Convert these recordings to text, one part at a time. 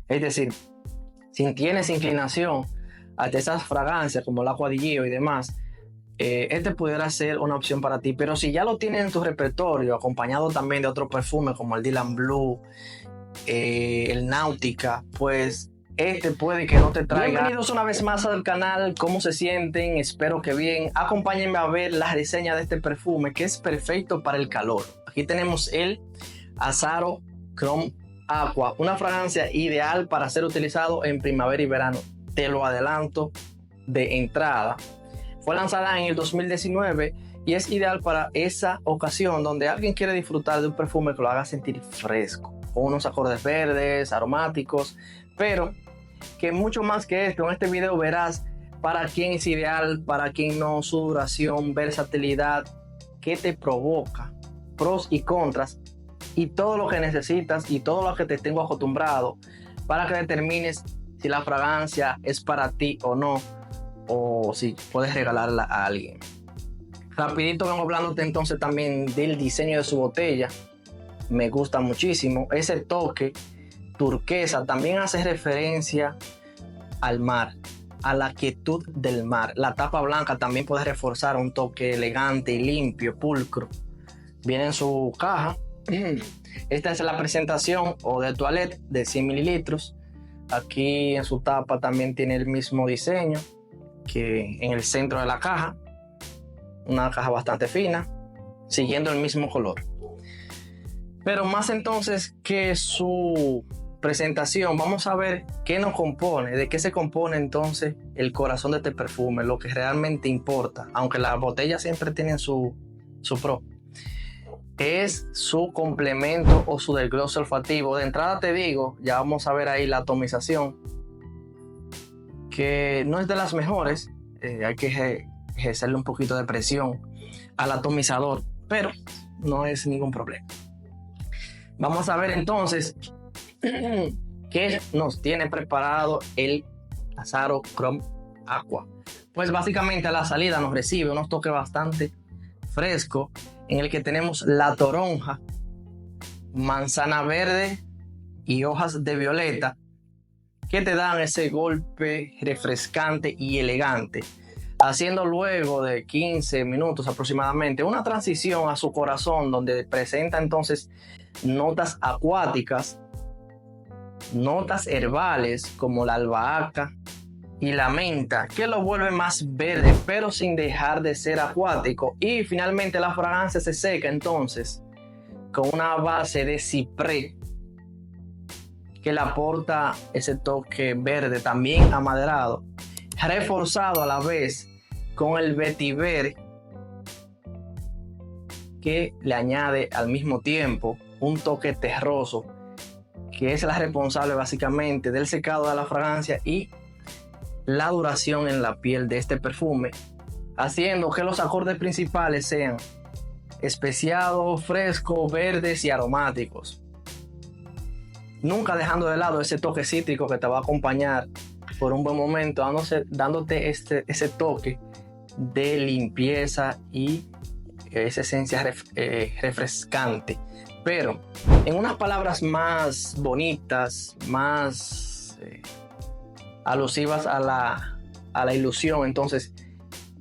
Es decir, si tienes inclinación hacia esas fragancias como el Acqua di Gio y demás, este pudiera ser una opción para ti. Pero si ya lo tienes en tu repertorio, acompañado también de otros perfumes como el Dylan Blue, el Nautica, pues este puede que no te traiga. Bienvenidos una vez más al canal. ¿Cómo se sienten? Espero que bien. Acompáñenme a ver la reseña de este perfume que es perfecto para el calor. Aquí tenemos el Azzaro Chrome Aqua, una fragancia ideal para ser utilizado en primavera y verano. Te lo adelanto de entrada. Fue lanzada en el 2019 y es ideal para esa ocasión donde alguien quiere disfrutar de un perfume que lo haga sentir fresco, con unos acordes verdes, aromáticos, pero que mucho más que esto. En este video verás para quién es ideal, para quién no, su duración, versatilidad, qué te provoca, pros y contras, y todo lo que necesitas y todo lo que te tengo acostumbrado para que determines si la fragancia es para ti o no, o si puedes regalarla a alguien. Rapidito vengo hablándote entonces también del diseño de su botella. Me gusta muchísimo ese toque turquesa, también hace referencia al mar, a la quietud del mar. La tapa blanca también puede reforzar un toque elegante y limpio, pulcro. Viene en su caja. Esta es la presentación o de toilette de 100 mililitros. Aquí en su tapa también tiene el mismo diseño que en el centro de la caja. Una caja bastante fina, siguiendo el mismo color. Pero más entonces que su presentación, vamos a ver qué nos compone, de qué se compone entonces el corazón de este perfume, lo que realmente importa, aunque las botellas siempre tienen su pro. Es su complemento o su desglose olfativo. De entrada te digo, ya vamos a ver ahí la atomización, que no es de las mejores. Hay que ejercerle un poquito de presión al atomizador, pero no es ningún problema. Vamos a ver entonces qué nos tiene preparado el Azzaro Chrome Aqua. Pues básicamente a la salida nos recibe unos toques bastante frescos, en el que tenemos la toronja, manzana verde y hojas de violeta, que te dan ese golpe refrescante y elegante, haciendo luego de 15 minutos aproximadamente una transición a su corazón, donde presenta entonces notas acuáticas, notas herbales como la albahaca y la menta, que lo vuelve más verde pero sin dejar de ser acuático. Y finalmente la fragancia se seca entonces con una base de ciprés que le aporta ese toque verde también amaderado, reforzado a la vez con el vetiver, que le añade al mismo tiempo un toque terroso, que es la responsable básicamente del secado de la fragancia y la duración en la piel de este perfume, haciendo que los acordes principales sean especiados, frescos, verdes y aromáticos, nunca dejando de lado ese toque cítrico que te va a acompañar por un buen momento, dándote ese toque de limpieza y esa esencia refrescante. Pero en unas palabras más bonitas, más alusivas a la ilusión, entonces,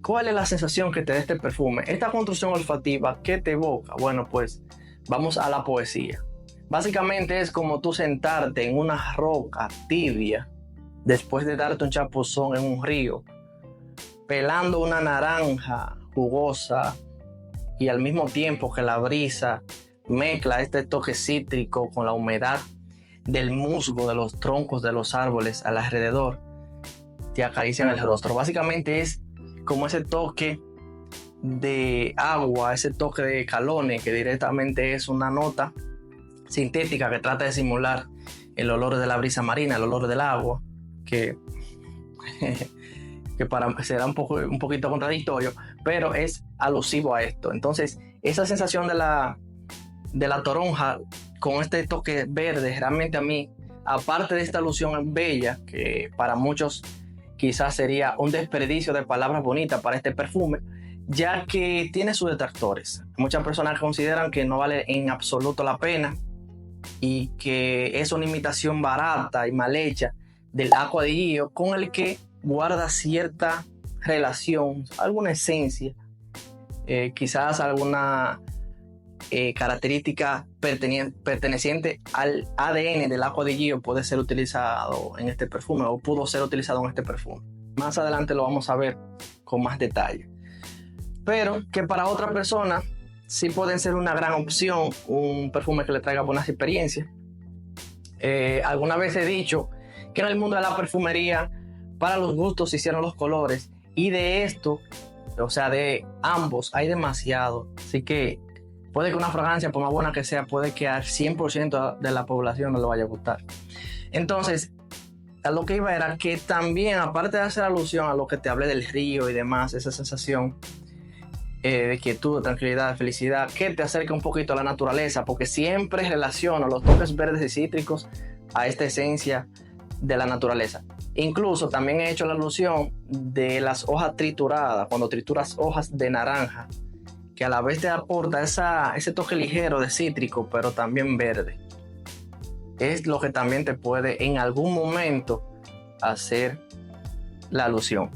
¿cuál es la sensación que te da este perfume? Esta construcción olfativa, ¿qué te evoca? Bueno, pues vamos a la poesía. Básicamente es como tú sentarte en una roca tibia después de darte un chapuzón en un río, pelando una naranja jugosa, y al mismo tiempo que la brisa mezcla este toque cítrico con la humedad del musgo de los troncos de los árboles al alrededor, te acarician el rostro. Básicamente es como ese toque de agua, ese toque de calone, que directamente es una nota sintética que trata de simular el olor de la brisa marina, el olor del agua, que será un poquito contradictorio, pero es alusivo a esto. Entonces, esa sensación de la toronja con este toque verde, realmente a mí, aparte de esta alusión bella, que para muchos quizás sería un desperdicio de palabras bonitas para este perfume, ya que tiene sus detractores. Muchas personas consideran que no vale en absoluto la pena, y que es una imitación barata y mal hecha del Acqua di Gio, con el que guarda cierta relación, alguna esencia, quizás alguna característica perteneciente al ADN del Acqua di Gio puede ser utilizado en este perfume o pudo ser utilizado en este perfume. Más adelante lo vamos a ver con más detalle. Pero que para otra persona sí pueden ser una gran opción, un perfume que le traiga buenas experiencias. Alguna vez he dicho que en el mundo de la perfumería, para los gustos se hicieron los colores, y de esto, o sea, de ambos, hay demasiado. Así que puede que una fragancia, por más buena que sea, puede que al 100% de la población no le vaya a gustar. Entonces, a lo que iba era que también, aparte de hacer alusión a lo que te hablé del río y demás, esa sensación de quietud, de tranquilidad, de felicidad, que te acerca un poquito a la naturaleza, porque siempre relaciono los toques verdes y cítricos a esta esencia de la naturaleza. Incluso también he hecho la alusión de las hojas trituradas, cuando trituras hojas de naranja, que a la vez te aporta ese toque ligero de cítrico, pero también verde. Es lo que también te puede en algún momento hacer la alusión.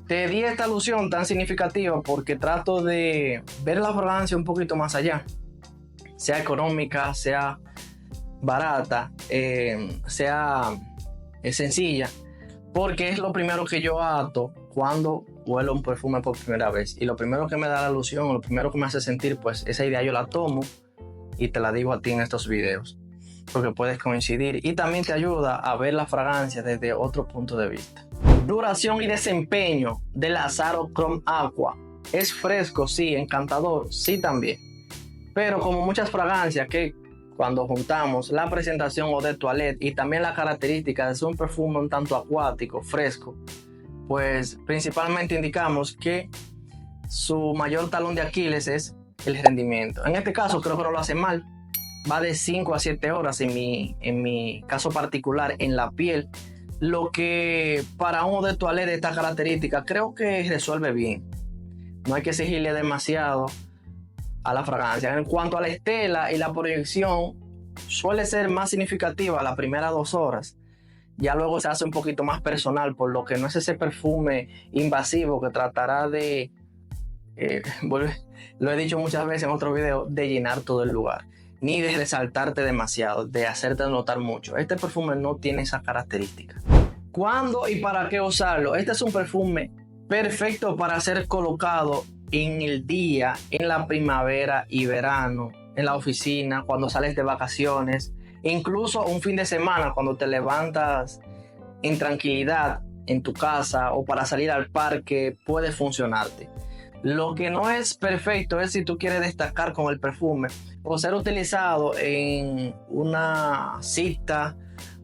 Te di esta alusión tan significativa porque trato de ver la fragancia un poquito más allá, sea económica, sea barata, sea sencilla, porque es lo primero que yo ato cuando huelo un perfume por primera vez, y lo primero que me da la alusión, lo primero que me hace sentir, pues esa idea yo la tomo y te la digo a ti en estos videos, porque puedes coincidir y también te ayuda a ver la fragancia desde otro punto de vista. Duración y desempeño del Azzaro Chrome Aqua. Es fresco, sí, encantador, sí también. Pero como muchas fragancias que cuando juntamos la presentación o de toilette y también la característica de ser un perfume un tanto acuático, fresco, pues principalmente indicamos que su mayor talón de Aquiles es el rendimiento. En este caso creo que no lo hace mal. Va de 5 a 7 horas en mi caso particular en la piel, lo que para un eau de toilette de esta característica creo que resuelve bien. No hay que exigirle demasiado a la fragancia. En cuanto a la estela y la proyección, suele ser más significativa las primeras 2 horas. Ya luego se hace un poquito más personal, por lo que no es ese perfume invasivo que tratará de, lo he dicho muchas veces en otros videos, de llenar todo el lugar, ni de resaltarte demasiado, de hacerte notar mucho. Este perfume no tiene esa característica. ¿Cuándo y para qué usarlo? Este es un perfume perfecto para ser colocado en el día, en la primavera y verano, en la oficina, cuando sales de vacaciones, incluso un fin de semana cuando te levantas en tranquilidad en tu casa o para salir al parque, puede funcionarte. Lo que no es perfecto es si tú quieres destacar con el perfume o ser utilizado en una cita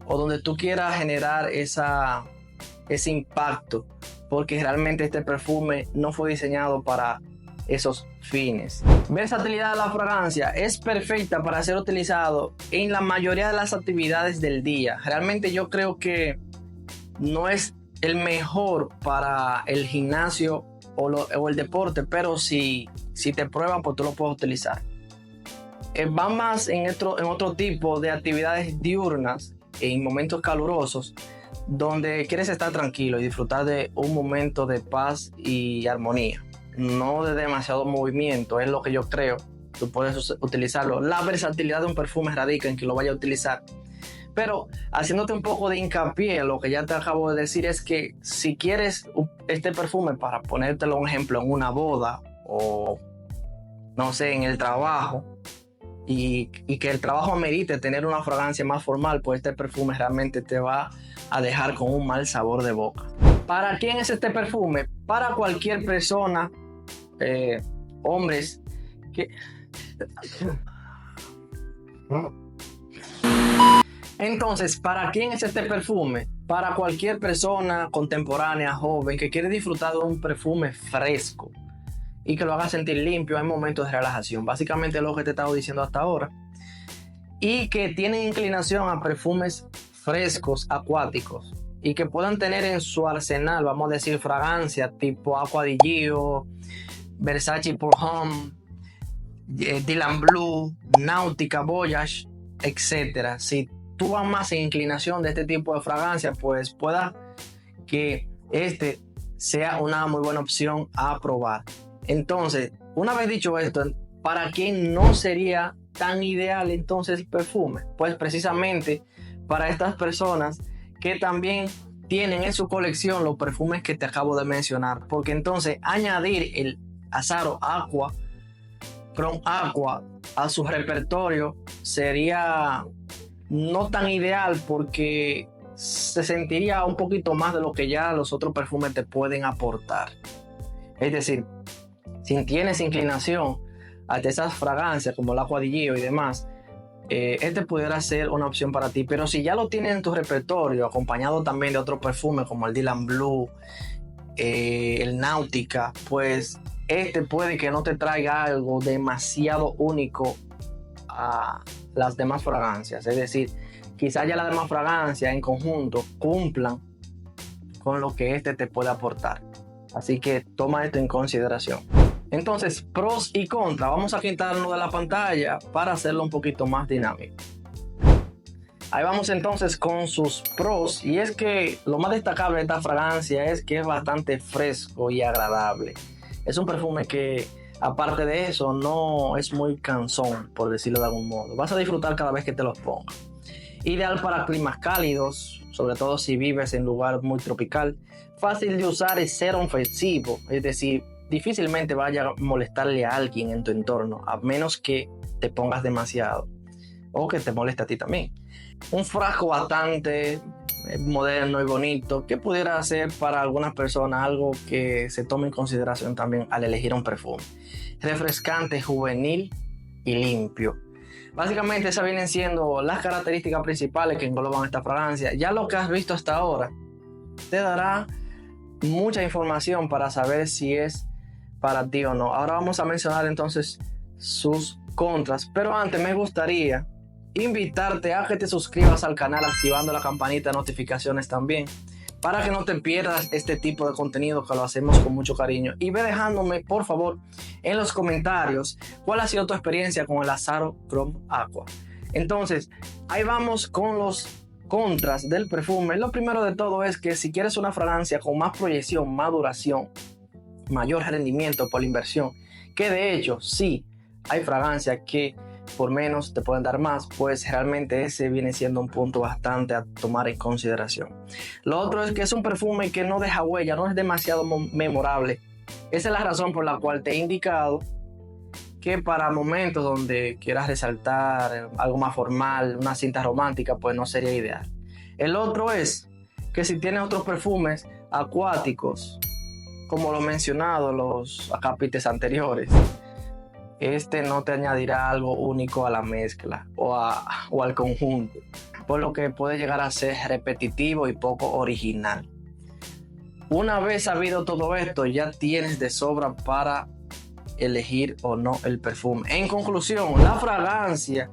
o donde tú quieras generar ese impacto, porque realmente este perfume no fue diseñado para esos fines. Versatilidad de la fragancia. Es perfecta para ser utilizado en la mayoría de las actividades del día. Realmente yo creo que no es el mejor para el gimnasio o el deporte, pero si te prueban, pues tú lo puedes utilizar. Va más en otro tipo de actividades diurnas, en momentos calurosos, donde quieres estar tranquilo y disfrutar de un momento de paz y armonía, no de demasiado movimiento. Es lo que yo creo. Tú puedes utilizarlo. La versatilidad de un perfume radica en que lo vaya a utilizar. Pero haciéndote un poco de hincapié en lo que ya te acabo de decir, es que si quieres este perfume para ponértelo un ejemplo en una boda o no sé, en el trabajo, y que el trabajo amerite tener una fragancia más formal, pues este perfume realmente te va a dejar con un mal sabor de boca. ¿Para quién es este perfume? Para cualquier persona, hombres que... Entonces, ¿para quién es este perfume? Para cualquier persona contemporánea, joven, que quiere disfrutar de un perfume fresco y que lo haga sentir limpio en momentos de relajación. Básicamente lo que te he estado diciendo hasta ahora. Y que tiene inclinación a perfumes frescos, acuáticos, y que puedan tener en su arsenal, vamos a decir, fragancias tipo Acqua di Gio, Versace Pour Homme, Dylan Blue, Nautica, Voyage, etcétera, si tú vas más en inclinación de este tipo de fragancia, pues pueda que este sea una muy buena opción a probar. Entonces, una vez dicho esto, ¿para quién no sería tan ideal entonces el perfume? Pues precisamente para estas personas que también tienen en su colección los perfumes que te acabo de mencionar, porque entonces añadir el Azzaro Acqua, Chrome Aqua a su repertorio sería no tan ideal, porque se sentiría un poquito más de lo que ya los otros perfumes te pueden aportar. Es decir, si tienes inclinación a esas fragancias como el Acqua di Gio y demás, este pudiera ser una opción para ti. Pero si ya lo tienes en tu repertorio, acompañado también de otros perfumes como el Dylan Blue, el Nautica, pues este puede que no te traiga algo demasiado único a las demás fragancias. Es decir, quizás ya las demás fragancias en conjunto cumplan con lo que este te puede aportar. Así que toma esto en consideración. Entonces, pros y contras. Vamos a quitarnos de la pantalla para hacerlo un poquito más dinámico. Ahí vamos entonces con sus pros. Y es que lo más destacable de esta fragancia es que es bastante fresco y agradable. Es un perfume que, aparte de eso, no es muy cansón, por decirlo de algún modo. Vas a disfrutar cada vez que te los pongas. Ideal para climas cálidos, sobre todo si vives en lugar muy tropical. Fácil de usar y cero ofensivo, es decir, difícilmente vaya a molestarle a alguien en tu entorno, a menos que te pongas demasiado o que te moleste a ti también. Un frasco bastante moderno y bonito que pudiera ser para algunas personas algo que se tome en consideración también al elegir un perfume. Refrescante, juvenil y limpio. Básicamente esas vienen siendo las características principales que engloban esta fragancia. Ya lo que has visto hasta ahora te dará mucha información para saber si es para ti o no. Ahora vamos a mencionar entonces sus contras, pero antes me gustaría invitarte a que te suscribas al canal activando la campanita de notificaciones también, para que no te pierdas este tipo de contenido que lo hacemos con mucho cariño. Y ve dejándome, por favor, en los comentarios cuál ha sido tu experiencia con el Azzaro Chrome Aqua. Entonces, ahí vamos con los contras del perfume. Lo primero de todo es que si quieres una fragancia con más proyección, más duración, mayor rendimiento por la inversión, que de hecho sí hay fragancias que por menos te pueden dar más, pues realmente ese viene siendo un punto bastante a tomar en consideración. Lo otro es que es un perfume que no deja huella, no es demasiado memorable. Esa es la razón por la cual te he indicado que para momentos donde quieras resaltar algo más formal, una cinta romántica, pues no sería ideal. El otro es que si tienes otros perfumes acuáticos, como lo mencionado en los capítulos anteriores, este no te añadirá algo único a la mezcla o al conjunto, por lo que puede llegar a ser repetitivo y poco original. Una vez sabido todo esto, ya tienes de sobra para elegir o no el perfume. En conclusión, la fragancia,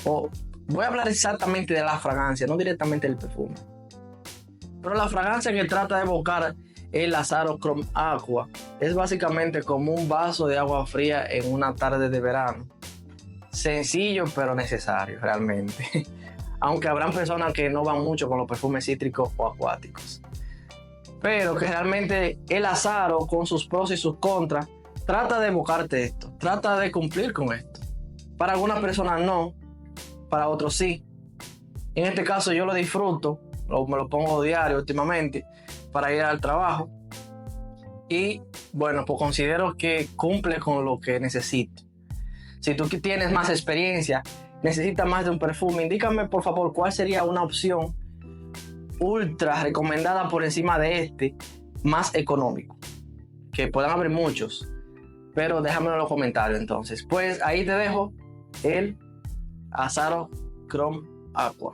voy a hablar exactamente de la fragancia, no directamente del perfume, pero la fragancia que trata de evocar el Azzaro Chrome Aqua es básicamente como un vaso de agua fría en una tarde de verano. Sencillo pero necesario realmente. Aunque habrán personas que no van mucho con los perfumes cítricos o acuáticos. Pero que realmente el Azzaro, con sus pros y sus contras, trata de evocarte esto. Trata de cumplir con esto. Para algunas personas no, para otros sí. En este caso yo lo disfruto, me lo pongo diario últimamente para ir al trabajo, y bueno, pues considero que cumple con lo que necesito. Si tú tienes más experiencia, necesitas más de un perfume, indícame por favor cuál sería una opción ultra recomendada por encima de este, más económico, que puedan haber muchos, pero déjamelo en los comentarios. Entonces pues ahí te dejo el Azzaro Chrome Aqua.